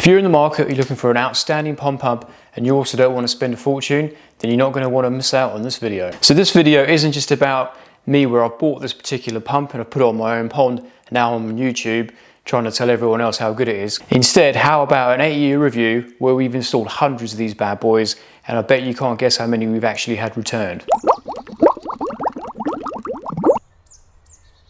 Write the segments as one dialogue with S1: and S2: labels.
S1: you're in the market, you're looking for an outstanding pump and you also don't want to spend a fortune, then you're not going to want to miss out on this video. So this video isn't just about me where I've bought this particular pump and I've put it on my own pond and now I'm on YouTube trying to tell everyone else how good it is. Instead, how about an 8-year review where we've installed hundreds of these bad boys and I bet you can't guess how many we've actually had returned.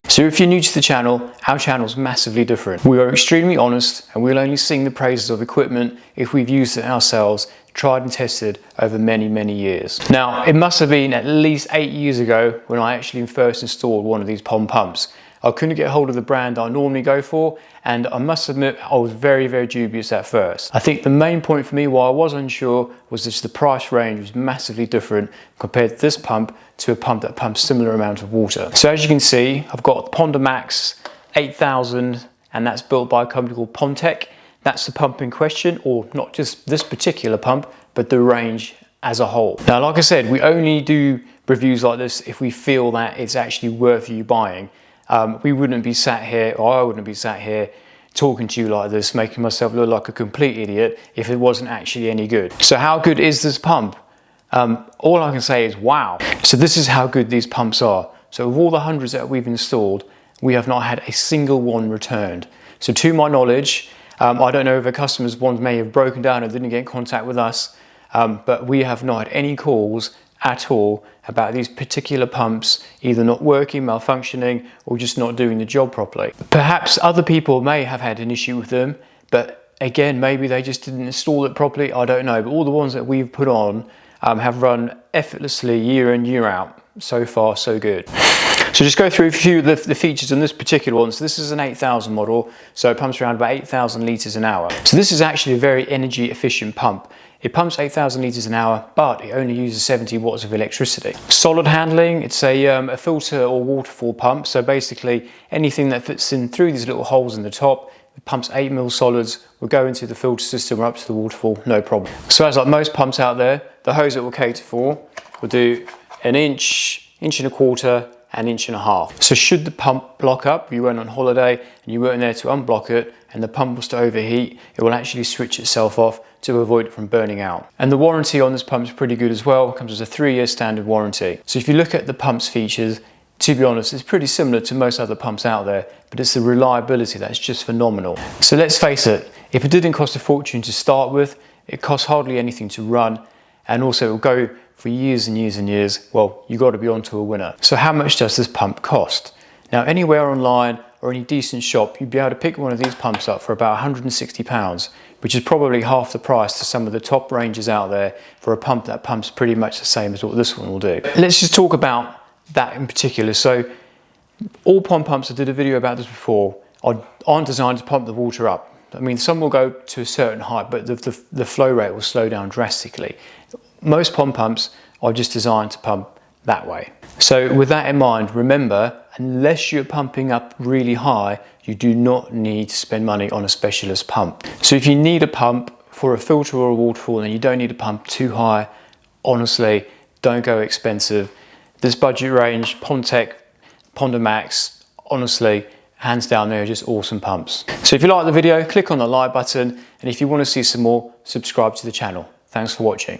S1: So if you're new to the channel, our channel's massively different. We are extremely honest and we'll only sing the praises of equipment if we've used it ourselves, tried and tested over many years. Now, it must have been at least 8 years ago when I actually first installed one of these pond pumps. I couldn't get hold of the brand I normally go for, and I must admit I was very dubious at first. I think the main point for me why I was unsure was just the price range was massively different compared to this pump to a pump that pumps similar amount of water. So as you can see, I've got the Pondo Max 8000 and that's built by a company called Pontec. That's the pump in question, or not just this particular pump, but the range as a whole. Now, like I said, we only do reviews like this if we feel that it's actually worth you buying. We wouldn't be sat here, or I wouldn't be sat here talking to you like this, making myself look like a complete idiot if it wasn't actually any good. So how good is this pump? All I can say is wow. So this is how good these pumps are. So of all the hundreds that we've installed, we have not had a single one returned. So to my knowledge, I don't know if the customers' ones may have broken down and didn't get in contact with us, but we have not had any calls at all about these particular pumps either not working, malfunctioning, or just not doing the job properly. Perhaps other people may have had an issue with them, but again, maybe they just didn't install it properly, I don't know. But all the ones that we've put on have run effortlessly year in, year out. So far, so good. So just go through a few of the features on this particular one. So this is an 8000 model, so it pumps around about 8,000 litres an hour. So this is actually a very energy efficient pump. It pumps 8,000 litres an hour, but it only uses 70 watts of electricity. Solid handling, it's a filter or waterfall pump. So basically anything that fits in through these little holes in the top, it pumps 8mm solids, will go into the filter system or up to the waterfall, no problem. So as like most pumps out there, the hose it will cater for will do an inch and a quarter, an inch and a half. So should the pump block up, you went on holiday and you weren't there to unblock it and the pump was to overheat, it will actually switch itself off to avoid it from burning out. And the warranty on this pump is pretty good as well. It comes as a 3-year standard warranty. So if you look at the pump's features, to be honest, it's pretty similar to most other pumps out there, but it's the reliability that's just phenomenal. So let's face it, if it didn't cost a fortune to start with, it costs hardly anything to run, and also it will go for years and years, well, you've got to be on to a winner. So how much does this pump cost? Now, anywhere online or any decent shop, you'd be able to pick one of these pumps up for about £160, which is probably half the price to some of the top ranges out there for a pump that pumps pretty much the same as what this one will do. Let's just talk about that in particular. So all pond pumps, I did a video about this before, aren't designed to pump the water up. I mean, some will go to a certain height, but the flow rate will slow down drastically. Most pond pumps are just designed to pump that way. So with that in mind, remember, unless you're pumping up really high, you do not need to spend money on a specialist pump. So if you need a pump for a filter or a waterfall and you don't need a pump too high, honestly, don't go expensive. This budget range, Pontec Pondo Max, honestly, hands down, they're just awesome pumps. So if you like the video, click on the like button, and if you want to see some more, subscribe to the channel. Thanks for watching.